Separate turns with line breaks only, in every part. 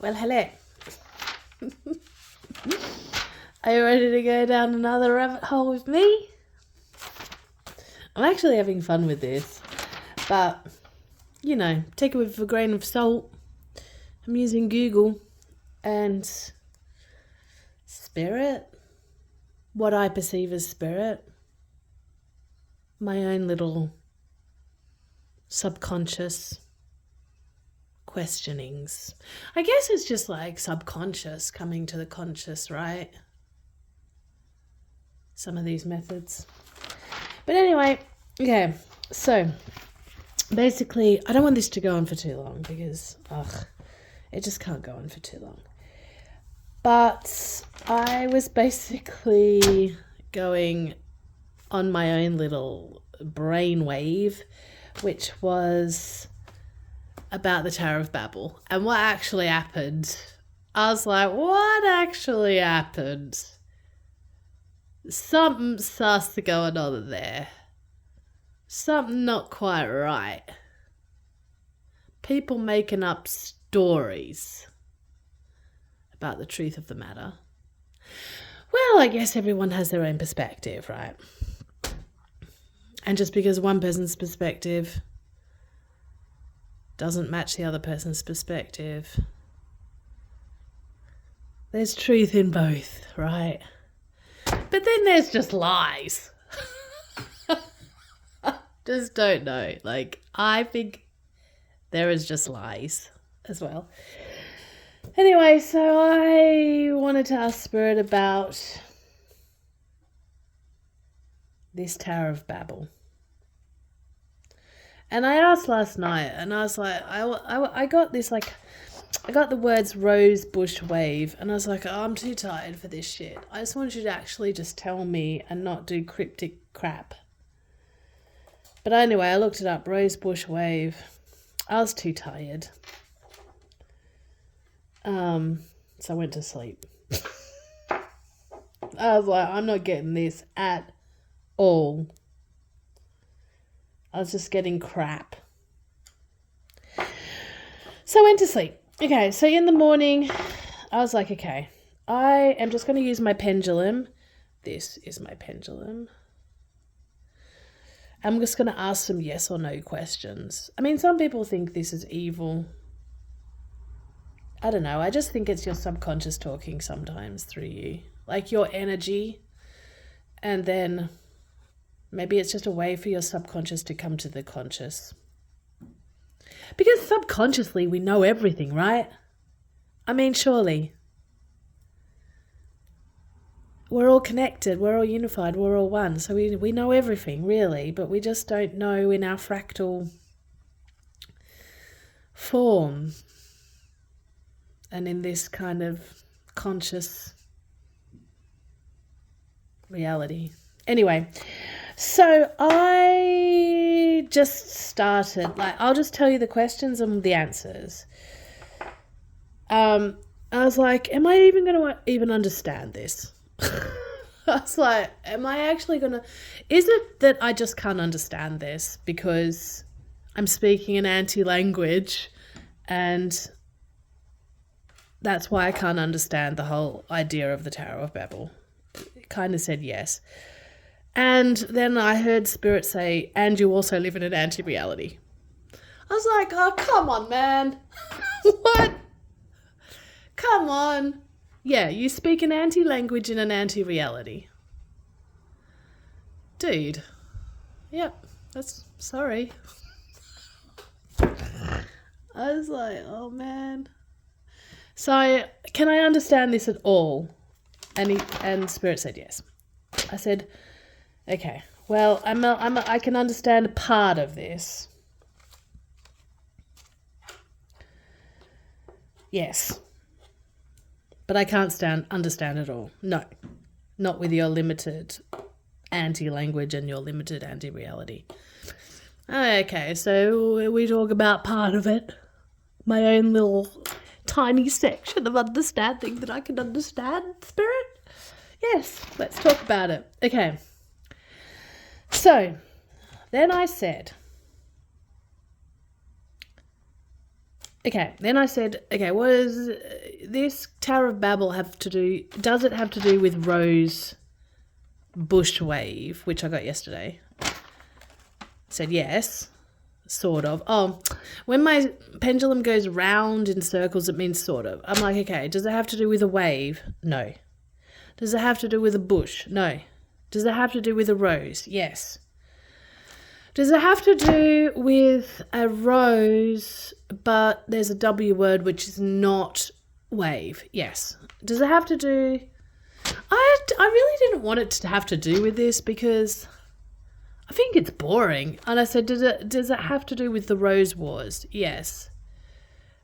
Well, hello. Are you ready to go down another rabbit hole with me? I'm actually having fun with this, but, you know, take it with a grain of salt. I'm using Google and spirit, what I perceive as spirit, my own little subconscious questionings. I guess it's just like subconscious coming to the conscious, right? Some of these methods. But anyway, okay, so basically, I don't want this to go on for too long because, it just can't go on for too long. But I was basically going on my own little brainwave, which was about the Tower of Babel and what actually happened. I was like, what actually happened? Something sus going on there. Something not quite right. People making up stories about the truth of the matter. Well, I guess everyone has their own perspective, right? And just because one person's perspective doesn't match the other person's perspective, there's truth in both, right? But then there's just lies. Just don't know. Like, I think there is just lies as well. Anyway, so I wanted to ask Spirit about this Tower of Babel. And I asked last night, and I was like, I got this, like, I got the words rose, bush, wave, and I was like, oh, I'm too tired for this shit. I just want you to actually just tell me and not do cryptic crap. But anyway, I looked it up, rose, bush, wave. I was too tired. So I went to sleep. I was like, I'm not getting this at all. I was just getting crap. So I went to sleep. Okay, so in the morning, I was like, okay, I am just going to use my pendulum. This is my pendulum. I'm just going to ask some yes or no questions. I mean, some people think this is evil. I don't know. I just think it's your subconscious talking sometimes through you. Like your energy. And then maybe it's just a way for your subconscious to come to the conscious. Because subconsciously we know everything, right? I mean, surely. We're all connected, we're all unified, we're all one. So we know everything, really, but we just don't know in our fractal form and in this kind of conscious reality. Anyway, so I just started, like, I'll just tell you the questions and the answers. I was like, am I even going to even understand this? I was like, am I actually going to... Is it that I just can't understand this because I'm speaking an anti-language and that's why I can't understand the whole idea of the Tower of Babel? It kind of said yes. And then I heard Spirit say, and you also live in an anti-reality. I was like, oh, come on, man. What? Come on. Yeah, you speak an anti-language in an anti-reality. Dude. Yep, that's... Sorry. I was like, oh, man. So, can I understand this at all? And Spirit said yes. I said, okay, well, I can understand part of this. Yes. But I can't understand it all. No. Not with your limited anti-language and your limited anti-reality. Okay, so we talk about part of it. My own little tiny section of understanding that I can understand, Spirit. Yes, let's talk about it. Okay. So, then I said, okay, then I said, okay, what does this Tower of Babel have to do? Does it have to do with rose bush wave, which I got yesterday? I said yes, sort of. Oh, when my pendulum goes round in circles, it means sort of. I'm like, okay, does it have to do with a wave? No. Does it have to do with a bush? No. Does it have to do with a rose? Yes. Does it have to do with a rose, but there's a W word which is not wave? Yes. Does it have to do... I really didn't want it to have to do with this because I think it's boring. And I said, does it have to do with the Rose Wars? Yes.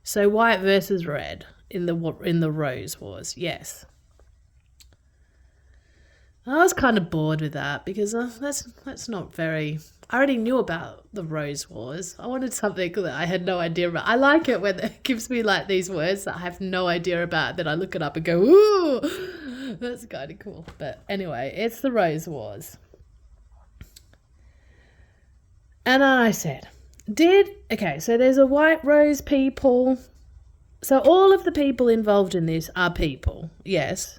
So white versus red in the Rose Wars? Yes. I was kind of bored with that because that's not very... I already knew about the Rose Wars. I wanted something that I had no idea about. I like it when it gives me like these words that I have no idea about. Then I look it up and go, ooh, that's kind of cool. But anyway, it's the Rose Wars. And I said, so there's a white rose people. So all of the people involved in this are people, yes.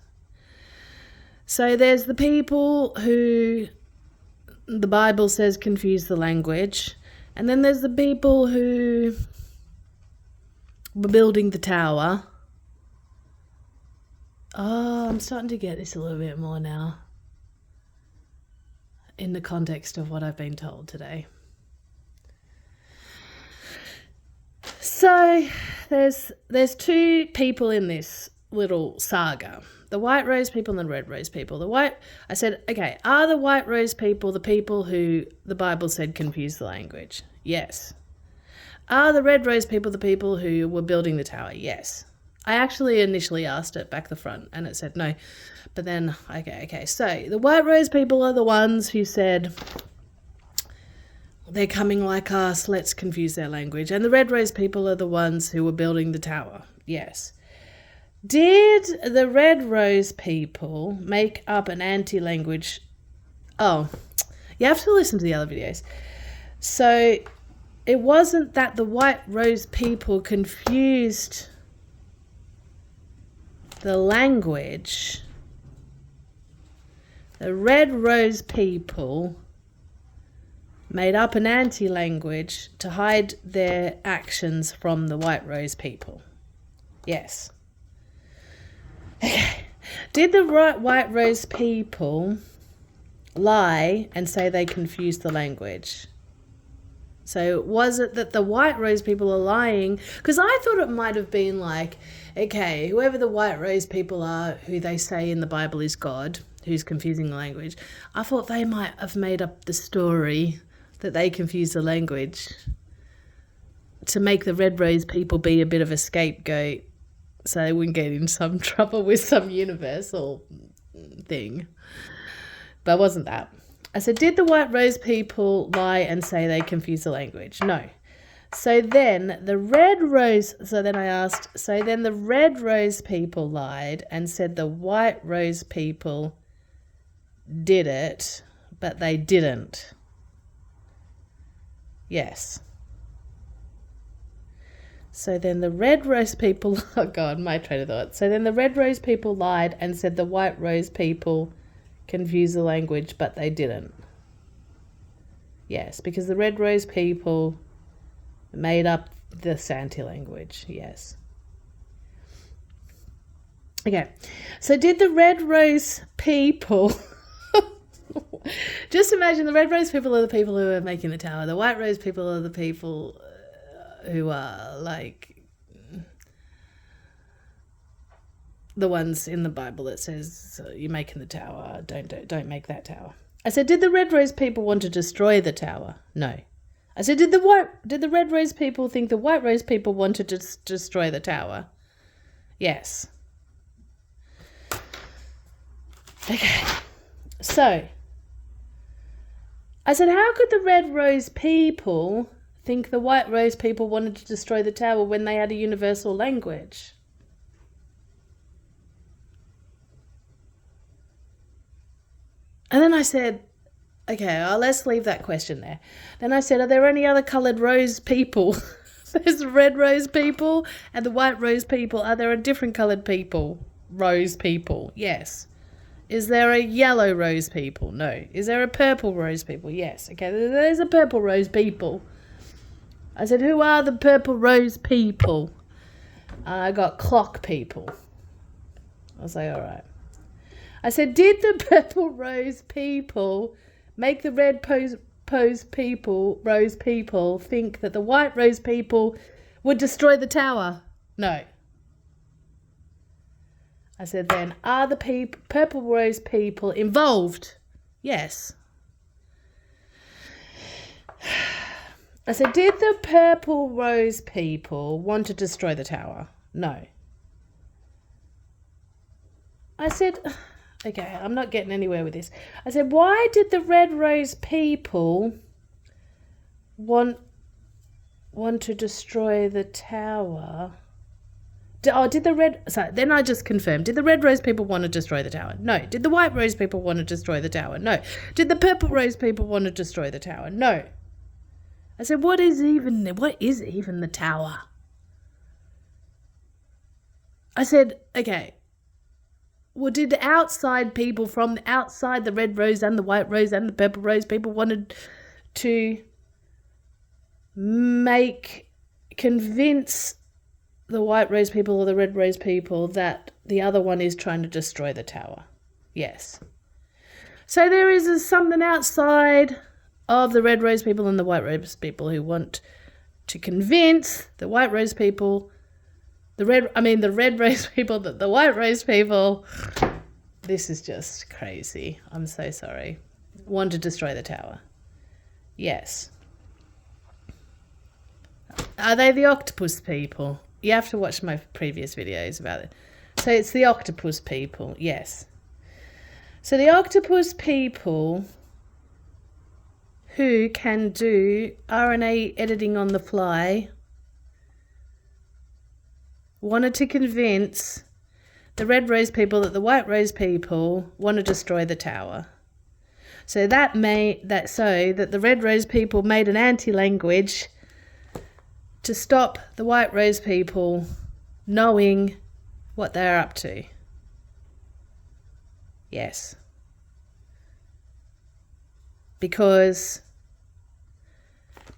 So there's the people who the Bible says confuse the language. And then there's the people who were building the tower. Oh, I'm starting to get this a little bit more now in the context of what I've been told today. So there's two people in this little saga. The white rose people and the red rose people. I said, okay, are the white rose people the people who the Bible said confuse the language? Yes. Are the red rose people the people who were building the tower? Yes. I actually initially asked it back the front and it said no. But then, okay. So the white rose people are the ones who said, they're coming like us, let's confuse their language. And the red rose people are the ones who were building the tower. Yes. Did the red rose people make up an anti-language? Oh, you have to listen to the other videos. So it wasn't that the white rose people confused the language. The red rose people made up an anti-language to hide their actions from the white rose people. Yes. Okay. Did the white rose people lie and say they confused the language? So was it that the white rose people are lying? Because I thought it might have been like, okay, whoever the white rose people are, who they say in the Bible is God, who's confusing the language, I thought they might have made up the story that they confused the language to make the red rose people be a bit of a scapegoat so they wouldn't get in some trouble with some universal thing. But it wasn't that. I said, did the white rose people lie and say they confused the language? No. So then the red rose people lied and said the white rose people did it, but they didn't. Yes. So then the red rose people, oh God, my train of thought. So then the red rose people lied and said the white rose people confused the language, but they didn't. Yes, because the red rose people made up the Santi language. Yes. Okay. So did the red rose people... Just imagine the red rose people are the people who are making the tower. The white rose people are the people who are like the ones in the Bible that says you're making the tower, don't make that tower. I said, did the red rose people want to destroy the tower? No. I said, did the red rose people think the white rose people wanted to destroy the tower? Yes. Okay. So I said, how could the red rose people think the white rose people wanted to destroy the tower when they had a universal language? And then I said, okay, let's leave that question there. Then I said, are there any other coloured rose people There's red rose people and the white rose people. Are there a different coloured people? Rose people, yes. Is there a yellow rose people? No. Is there a purple rose people? Yes. Okay, there's a purple rose people. I said, who are the purple rose people? I got clock people. I was like, all right. I said, did the purple rose people make the red rose people think that the white rose people would destroy the tower? No. I said, then, are the purple rose people involved? Yes. I said, did the purple rose people want to destroy the tower? No. I said, okay, I'm not getting anywhere with this. I said, why did the red rose people want to destroy the tower? Then I just confirmed. Did the red rose people want to destroy the tower? No. Did the white rose people want to destroy the tower? No. Did the purple rose people want to destroy the tower? No. I said, what is even the tower? I said, okay, well, did the outside people from outside the red rose and the white rose and the purple rose people wanted to convince the white rose people or the red rose people that the other one is trying to destroy the tower? Yes. So there is something outside of the red rose people and the white rose people who want to convince the white rose people, the red rose people that the white rose people, this is just crazy, I'm so sorry, want to destroy the tower. Yes. Are they the octopus people? You have to watch my previous videos about it. So it's the octopus people, yes. So the octopus people who can do RNA editing on the fly wanted to convince the red rose people that the white rose people want to destroy the tower. So that the red rose people made an anti-language to stop the white rose people knowing what they're up to. Yes. Because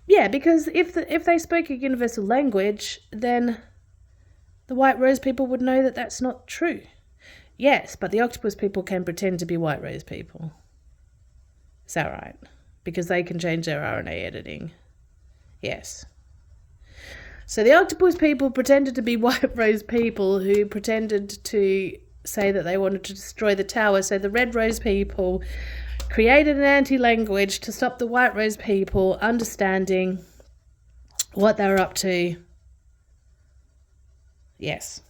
if they spoke a universal language, then the white rose people would know that that's not true. Yes, but the octopus people can pretend to be white rose people. Is that right? Because they can change their RNA editing. Yes. So the octopus people pretended to be white rose people who pretended to say that they wanted to destroy the tower. So the red rose people created an anti-language to stop the white rose people understanding what they were up to. Yes.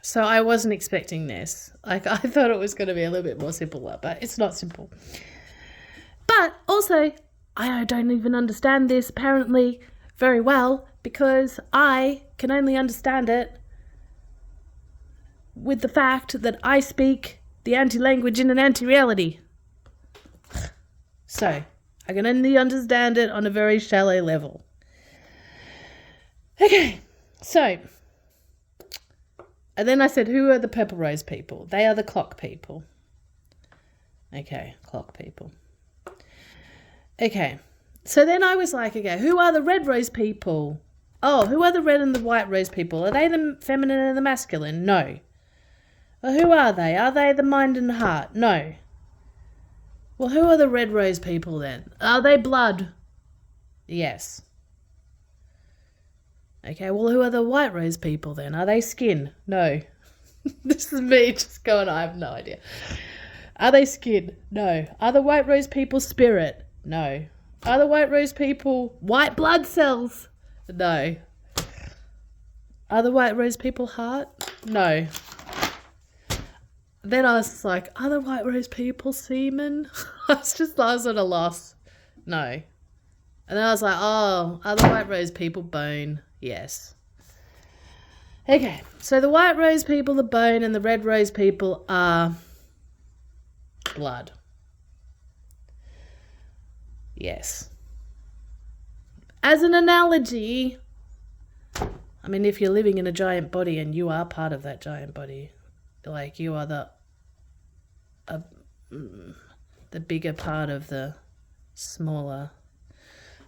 So I wasn't expecting this. Like, I thought it was going to be a little bit more simple, but it's not simple. But also, I don't even understand this apparently very well, because I can only understand it with the fact that I speak the anti-language in an anti-reality. So I can only understand it on a very shallow level. Okay, so, and then I said, who are the purple rose people? They are the clock people. Okay, clock people. Okay, so then I was like, okay, who are the red rose people? Oh, who are the red and the white rose people? Are they the feminine and the masculine? No. Well, who are they? Are they the mind and heart? No. Well, who are the red rose people then? Are they blood? Yes. Okay, well, who are the white rose people then? Are they skin? No. This is me just going, I have no idea. Are they skin? No. Are the white rose people spirit? No. Are the white rose people white blood cells? No. Are the white rose people heart? No. Then I was like, are the white rose people semen? I was at a loss. No. And then I was like, oh, are the white rose people bone? Yes. Okay, so the white rose people are bone and the red rose people are blood. Yes. As an analogy, I mean, if you're living in a giant body and you are part of that giant body, like you are the bigger part of the smaller.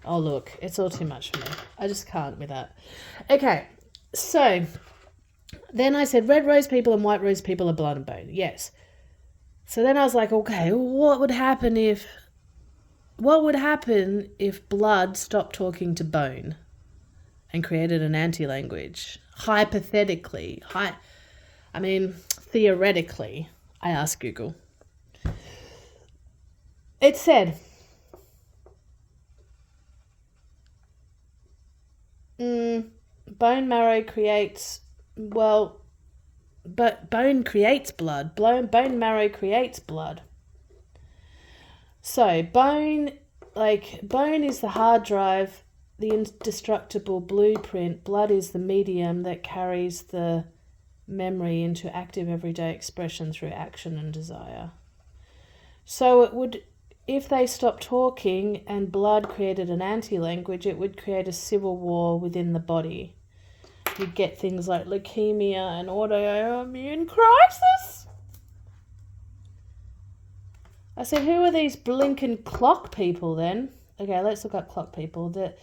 Oh, look, it's all too much for me. I just can't with that. Okay, so then I said red rose people and white rose people are blood and bone. Yes. So then I was like, okay, what would happen if blood stopped talking to bone and created an anti-language? Hypothetically, theoretically, I asked Google. It said, bone marrow creates, but bone creates blood. Bone marrow creates blood. So bone is the hard drive, the indestructible blueprint. Blood is the medium that carries the memory into active everyday expression through action and desire. So it would, if they stopped talking and blood created an anti-language, it would create a civil war within the body. You'd get things like leukemia and autoimmune crisis. I said, who are these blinking clock people then? Okay, let's look up clock people. The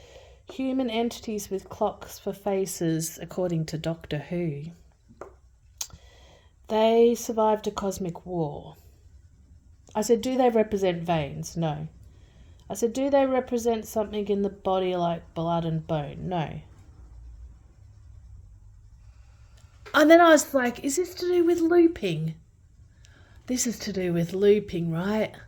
human entities with clocks for faces, according to Doctor Who. They survived a cosmic war. I said, do they represent veins? No. I said, do they represent something in the body like blood and bone? No. And then I was like, is this to do with looping? This is to do with looping, right? I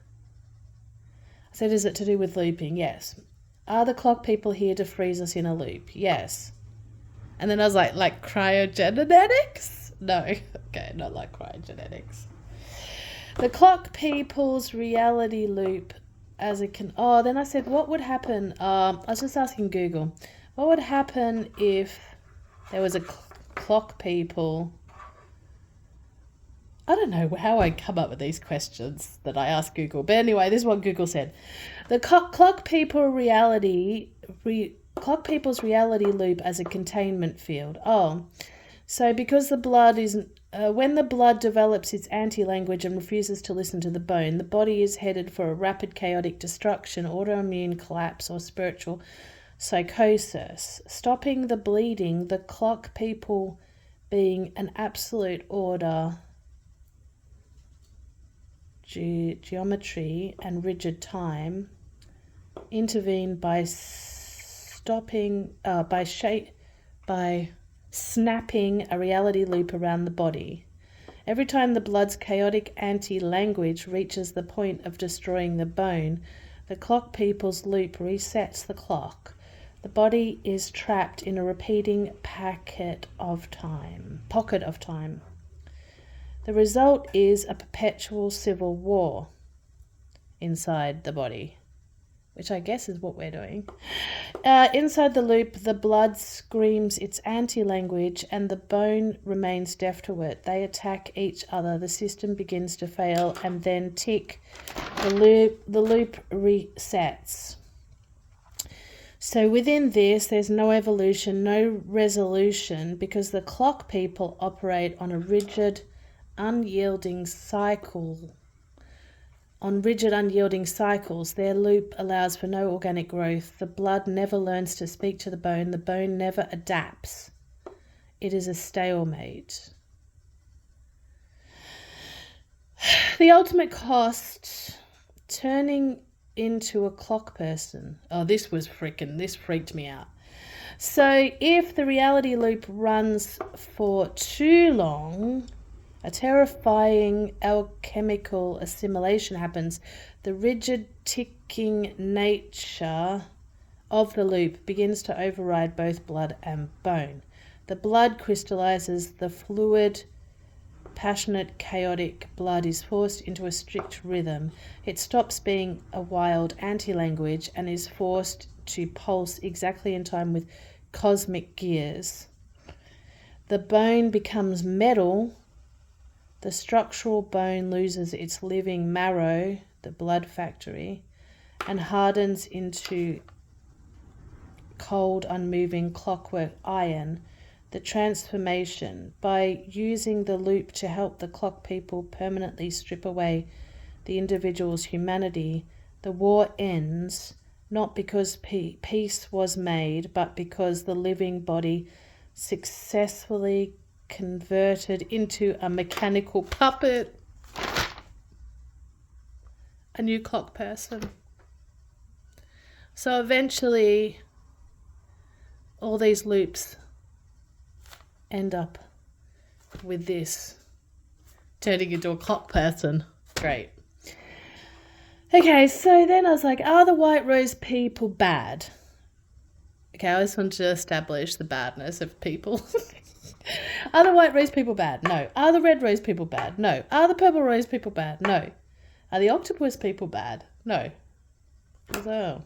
said, is it to do with looping? Yes. Are the clock people here to freeze us in a loop? Yes. And then I was like cryogenetics? No. Okay, not like cryogenetics. The clock people's reality loop as it can... Oh, then I said, what would happen... I was just asking Google. What would happen if there was a clock people... I don't know how I come up with these questions that I ask Google. But anyway, this is what Google said. The clock people's reality loop as a containment field. Oh, so because the blood isn't... when the blood develops its anti-language and refuses to listen to the bone, the body is headed for a rapid chaotic destruction, autoimmune collapse, or spiritual psychosis. Stopping the bleeding, the clock people being an absolute order... geometry and rigid time intervene by snapping a reality loop around the body. Every time the blood's chaotic anti-language reaches the point of destroying the bone, the clock people's loop resets the clock. The body is trapped in a repeating pocket of time. The result is a perpetual civil war inside the body, which I guess is what we're doing. Inside the loop, the blood screams its anti-language and the bone remains deaf to it. They attack each other. The system begins to fail and then tick. The loop resets. So within this, there's no evolution, no resolution, because the clock people operate on a rigid, unyielding cycles. Their loop allows for no organic growth. The blood never learns to speak to the bone never adapts. It is a stalemate. The ultimate cost, turning into a clock person. Oh, this freaked me out. So if the reality loop runs for too long, a terrifying alchemical assimilation happens. The rigid ticking nature of the loop begins to override both blood and bone. The blood crystallizes. The fluid, passionate, chaotic blood is forced into a strict rhythm. It stops being a wild anti-language and is forced to pulse exactly in time with cosmic gears. The bone becomes metal. The structural bone loses its living marrow, the blood factory, and hardens into cold, unmoving clockwork iron, the transformation, by using the loop to help the clock people permanently strip away the individual's humanity, the war ends, not because peace was made, but because the living body successfully converted into a mechanical puppet, a new clock person. So eventually, all these loops end up with this turning into a clock person. Great. Okay, so then I was like, are the white rose people bad? Okay, I just wanted to establish the badness of people. Are the white rose people bad? No. Are the red rose people bad? No. Are the purple rose people bad? No. Are the octopus people bad? No. So,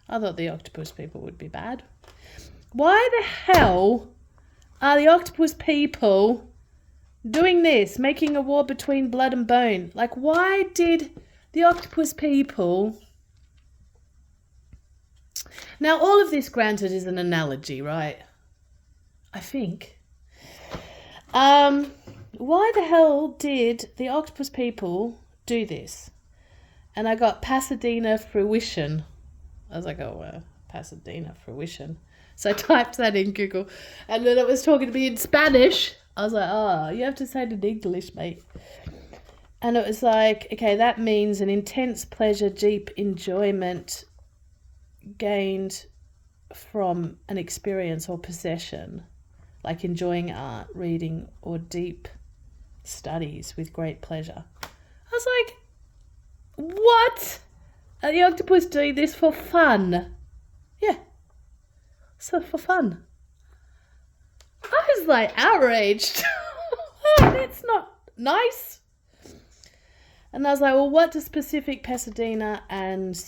I thought the octopus people would be bad. Why the hell are the octopus people doing this, making a war between blood and bone? Like, why did the octopus people... Now, all of this, granted, is an analogy, right? I think. Why the hell did the octopus people do this? And I got Pasadena fruition. I was like, oh, Pasadena fruition. So I typed that in Google, and then it was talking to me in Spanish. I was like, oh, you have to say it in English, mate. And it was like, okay, that means an intense pleasure, deep enjoyment gained from an experience or possession, like enjoying art, reading, or deep studies with great pleasure. I was like, what? Are the octopus doing this for fun? Yeah. So for fun. I was like outraged. That's not nice. And I was like, well, what does specific Pasadena and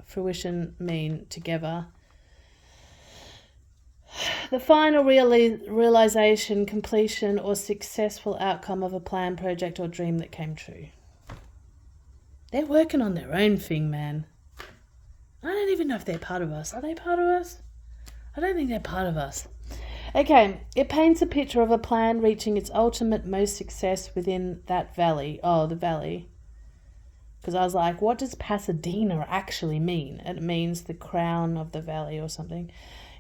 fruition mean together? The final realization, completion, or successful outcome of a plan, project, or dream that came true. They're working on their own thing, man. I don't even know if they're part of us. Are they part of us? I don't think they're part of us. Okay, it paints a picture of a plan reaching its ultimate most success within that valley. Oh, the valley. Because I was like, what does Pasadena actually mean? It means the crown of the valley or something.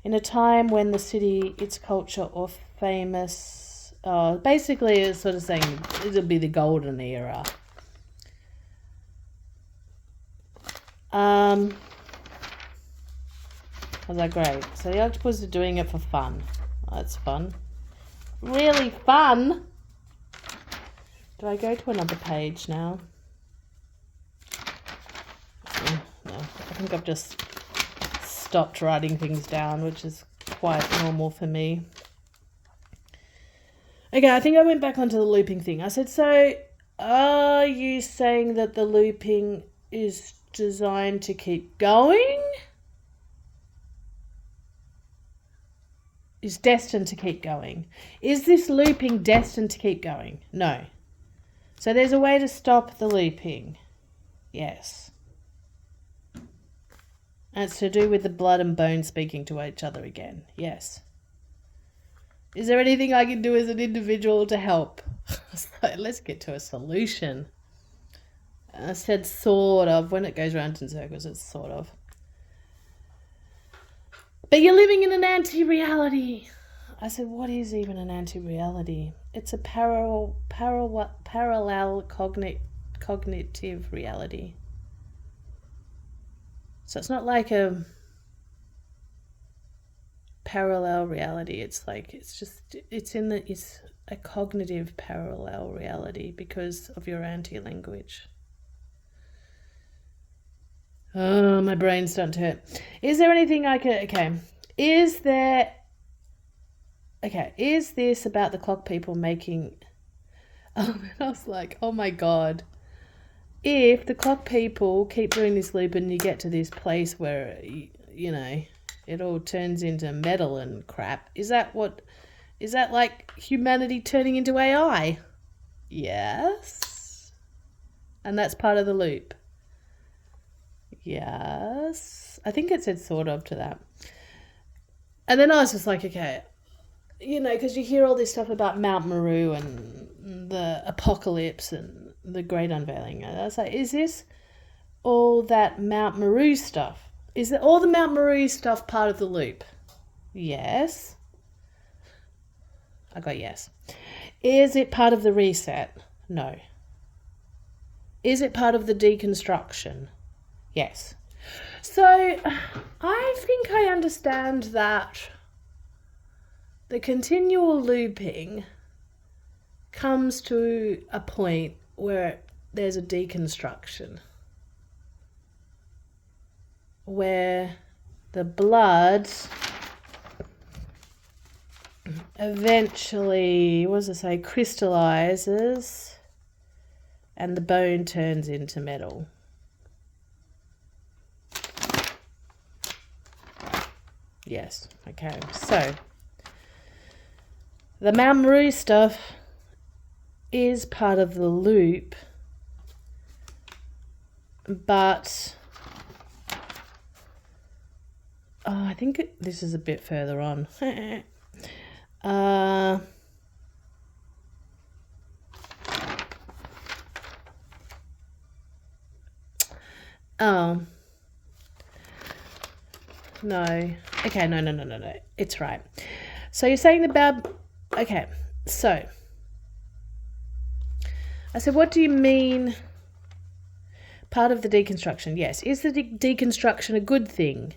In a time when the city, its culture, or famous... basically, it's sort of saying it'll be the golden era. I was like, great. So the octopus are doing it for fun. Oh, that's fun. Really fun. Do I go to another page now? No, I think I've just stopped writing things down, which is quite normal for me. Okay, I think I went back onto the looping thing. I said, so are you saying that the looping is designed to keep going? Is destined to keep going? Is this looping destined to keep going? No. So there's a way to stop the looping. Yes. And it's to do with the blood and bone speaking to each other again. Yes. Is there anything I can do as an individual to help? So let's get to a solution. I said sort of. When it goes round in circles, it's sort of. But you're living in an anti-reality. I said, what is even an anti-reality? It's a parallel cognitive reality. So it's not like a parallel reality. It's like, it's a cognitive parallel reality because of your anti-language. Oh, my brain's starting to hurt. Is there anything I could... Okay. Is this about the clock people making... Oh, I was like, oh my God. If the clock people keep doing this loop and you get to this place where, you know, it all turns into metal and crap, is that like humanity turning into AI? Yes. And that's part of the loop. yes. I think it said sort of to that. And then I was just like, okay, because you hear all this stuff about Mount Meru and the apocalypse and the great unveiling. And I was like, is this all that Mount Meru stuff? Is all the Mount Meru stuff part of the loop? Yes. I got yes. Is it part of the reset? No. Is it part of the deconstruction? Yes. So I think I understand that the continual looping comes to a point where there's a deconstruction, where the blood eventually, crystallizes and the bone turns into metal. Yes, okay. So the Mount Meru stuff is part of the loop, but I think this is a bit further on. No. Okay, no. It's right. So you're saying about... Okay, so I said, what do you mean part of the deconstruction? Yes. Is the deconstruction a good thing?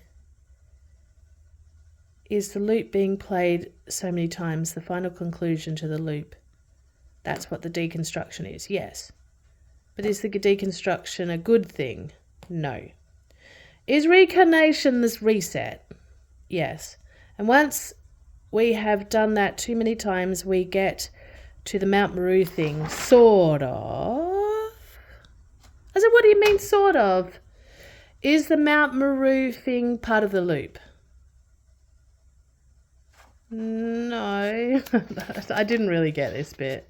Is the loop being played so many times the final conclusion to the loop? That's what the deconstruction is, yes. But is the deconstruction a good thing? No. Is reincarnation this reset? Yes. And once we have done that too many times, we get to the Mount Meru thing, sort of. I said, what do you mean, sort of? Is the Mount Meru thing part of the loop? No. I didn't really get this bit.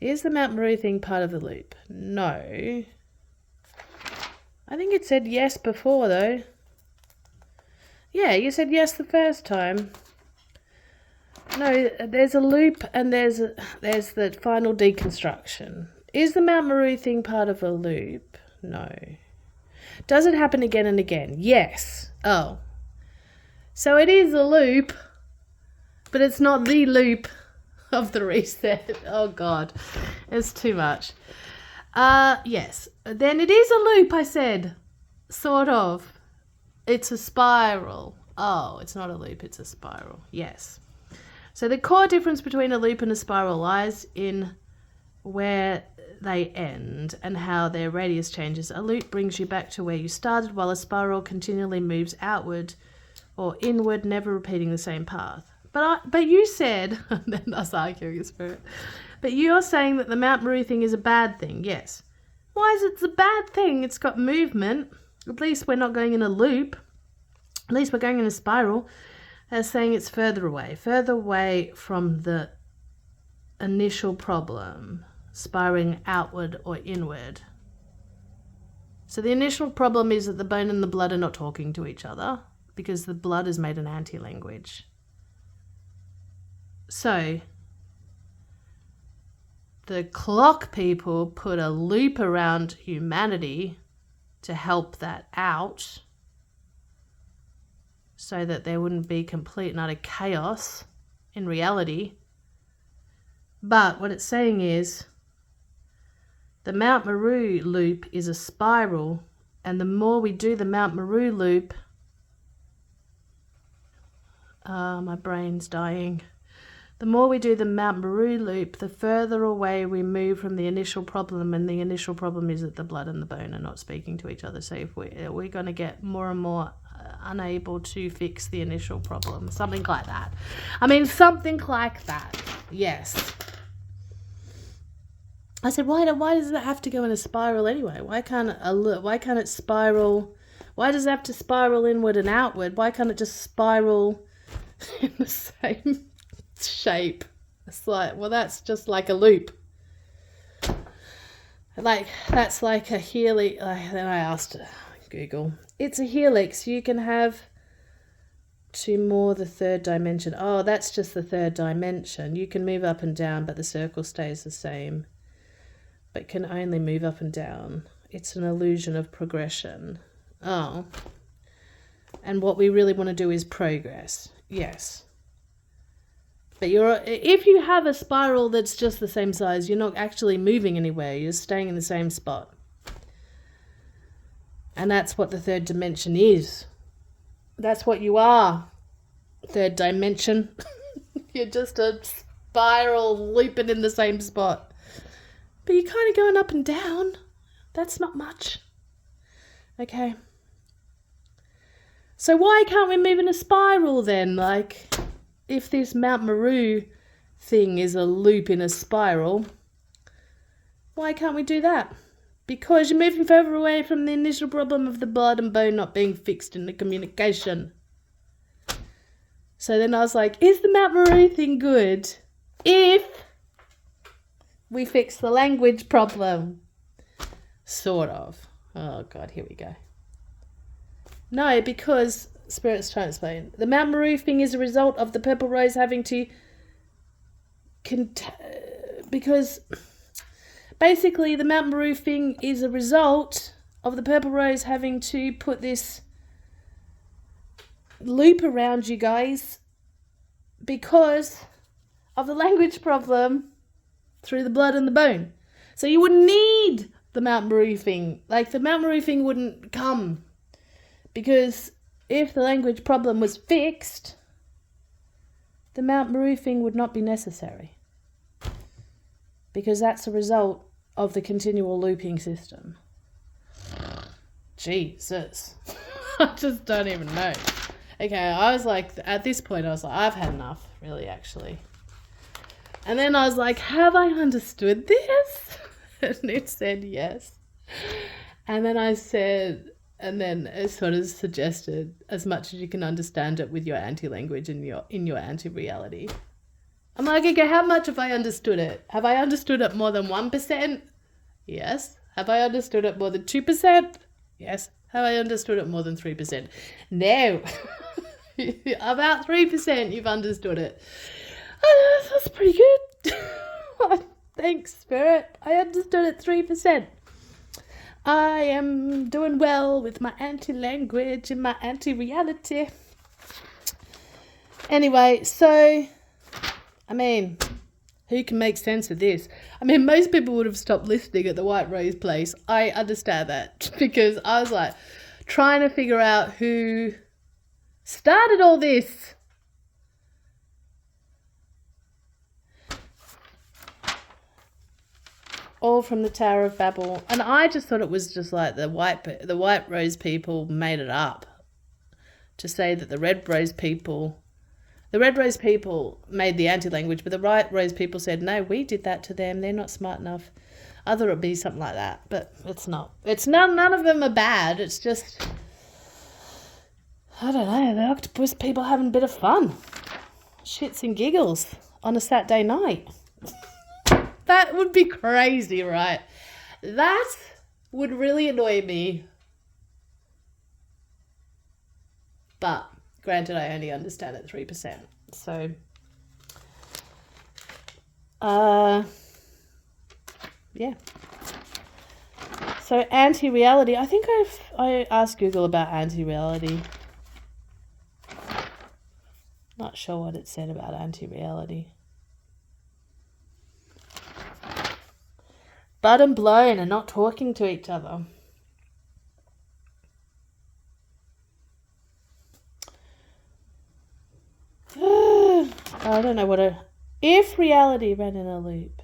Is the Mount Meru thing part of the loop? No. I think it said yes before, though. Yeah, you said yes the first time. No, there's a loop and there's the final deconstruction. Is the Mount Meru thing part of a loop? No. Does it happen again and again? Yes. Oh. So it is a loop, but it's not the loop of the reset. Oh, God. It's too much. Yes. Then it is a loop, I said. Sort of. It's a spiral. Oh, it's not a loop, it's a spiral. Yes. So the core difference between a loop and a spiral lies in where they end and how their radius changes. A loop brings you back to where you started, while a spiral continually moves outward or inward, never repeating the same path. But you said, then that's arguing a spirit, but you're saying that the Mount Meru thing is a bad thing. Yes. Why is it a bad thing? It's got movement. At least we're not going in a loop. At least we're going in a spiral. They're saying it's further away from the initial problem, spiraling outward or inward. So the initial problem is that the bone and the blood are not talking to each other because the blood has made an anti-language. So the clock people put a loop around humanity to help that out so that there wouldn't be complete and utter chaos in reality. But what it's saying is the Mount Meru loop is a spiral, and the more we do the Mount Meru loop, my brain's dying. The more we do the Mount Meru loop, the further away we move from the initial problem, and the initial problem is that the blood and the bone are not speaking to each other. So if we're going to get more and more unable to fix the initial problem, something like that. I mean, something like that. Yes. I said, why does it have to go in a spiral anyway? Why can't it spiral? Why does it have to spiral inward and outward? Why can't it just spiral in the same shape? It's like, well, that's just like a loop. Like, that's like a Healy. Then I asked Google. It's a helix. You can have two more, the third dimension. Oh, that's just the third dimension. You can move up and down, but the circle stays the same. But can only move up and down. It's an illusion of progression. Oh. And what we really want to do is progress. Yes. But if you have a spiral that's just the same size, you're not actually moving anywhere. You're staying in the same spot. And that's what the third dimension is. That's what you are. Third dimension. You're just a spiral looping in the same spot. But you're kind of going up and down. That's not much. Okay. So why can't we move in a spiral then? Like, if this Mount Meru thing is a loop in a spiral, why can't we do that? Because you're moving further away from the initial problem of the blood and bone not being fixed in the communication. So then I was like, is the Mount Meru thing good if we fix the language problem? Sort of. Oh, God, here we go. No, because Spirit's trying to explain. The Mount Meru thing is a result of the purple rose having to... because... Basically, the Mount Meru thing is a result of the purple rose having to put this loop around you guys because of the language problem through the blood and the bone. So you wouldn't need the Mount Meru thing. Like, the Mount Meru thing wouldn't come because if the language problem was fixed, the Mount Meru thing would not be necessary because that's a result of the continual looping system. Jesus. I just don't even know. Okay, I was like, at this point, I was like, I've had enough, really, actually. And then I was like, have I understood this? And it said yes. And then I said, and then it sort of suggested as much as you can understand it with your anti-language and in your anti-reality. I'm like, okay, how much have I understood it? Have I understood it more than 1%? Yes. Have I understood it more than 2%? Yes. Have I understood it more than 3%? No. About 3% you've understood it. Oh, that's pretty good. Thanks, Spirit. I understood it 3%. I am doing well with my anti-language and my anti-reality. Anyway, so... I mean, who can make sense of this? I mean, most people would have stopped listening at the White Rose place. I understand that because I was like trying to figure out who started all this. All from the Tower of Babel. And I just thought it was just like the White Rose people made it up to say that the Red Rose people made the anti-language, but the White Rose people said, no, we did that to them. They're not smart enough. I thought it would be something like that, but it's not. It's none of them are bad. It's just, I don't know, the octopus people having a bit of fun. Shits and giggles on a Saturday night. That would be crazy, right? That would really annoy me. But granted, I only understand it 3%. So, yeah. So anti-reality. I think I asked Google about anti-reality. Not sure what it said about anti-reality. Bud and blown are not talking to each other. I don't know if reality ran in a loop.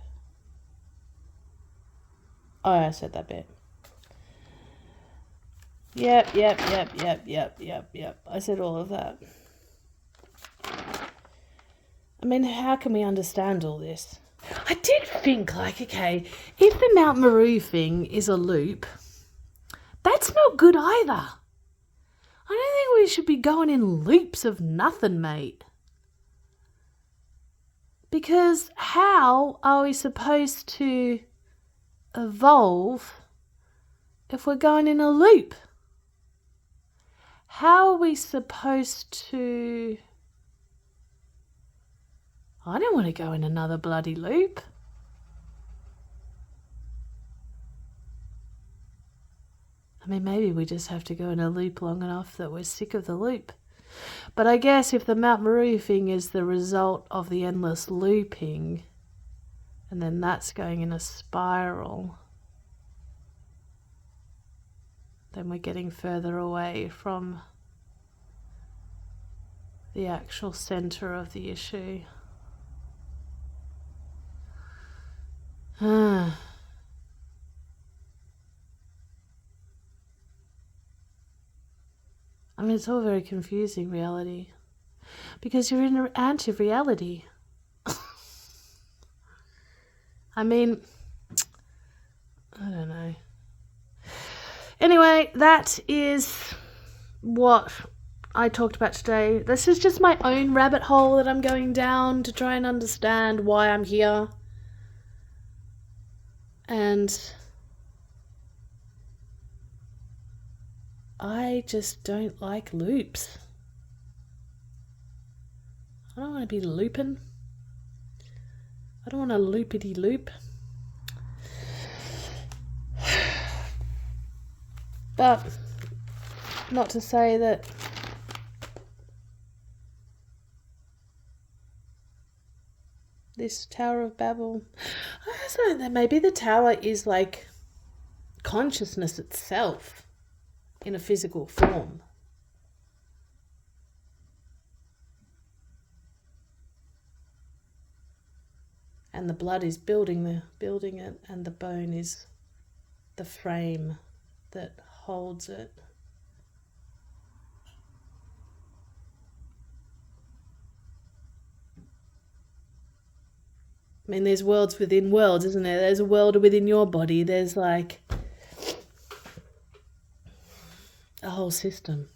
Oh, I said that bit. Yep. I said all of that. I mean, how can we understand all this? I did think, like, okay, if the Mount Meru thing is a loop, that's not good either. I don't think we should be going in loops of nothing, mate. Because how are we supposed to evolve if we're going in a loop? how are we supposed to... I don't want to go in another bloody loop. I mean, maybe we just have to go in a loop long enough that we're sick of the loop. But I guess if the Mount Maru thing is the result of the endless looping, and then that's going in a spiral, then we're getting further away from the actual center of the issue. I mean, it's all very confusing, reality, because you're in an anti-reality. I mean, I don't know. Anyway, that is what I talked about today. This is just my own rabbit hole that I'm going down to try and understand why I'm here. And I just don't like loops. I don't want to be looping. I don't want to loopity loop. But not to say that this Tower of Babel, I don't know, that maybe the tower is like consciousness itself in a physical form. And the blood is building it, and the bone is the frame that holds it. I mean, there's worlds within worlds, isn't there? There's a world within your body. There's like a whole system.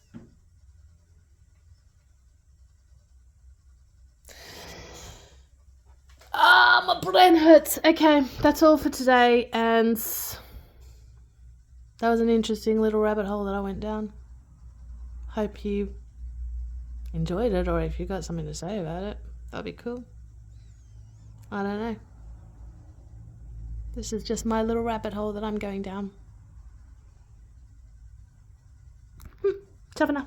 My brain hurts. Okay, that's all for today, and that was an interesting little rabbit hole that I went down. Hope you enjoyed it, or if you got something to say about it, that'd be cool. I don't know. This is just my little rabbit hole that I'm going down. Ciao for now.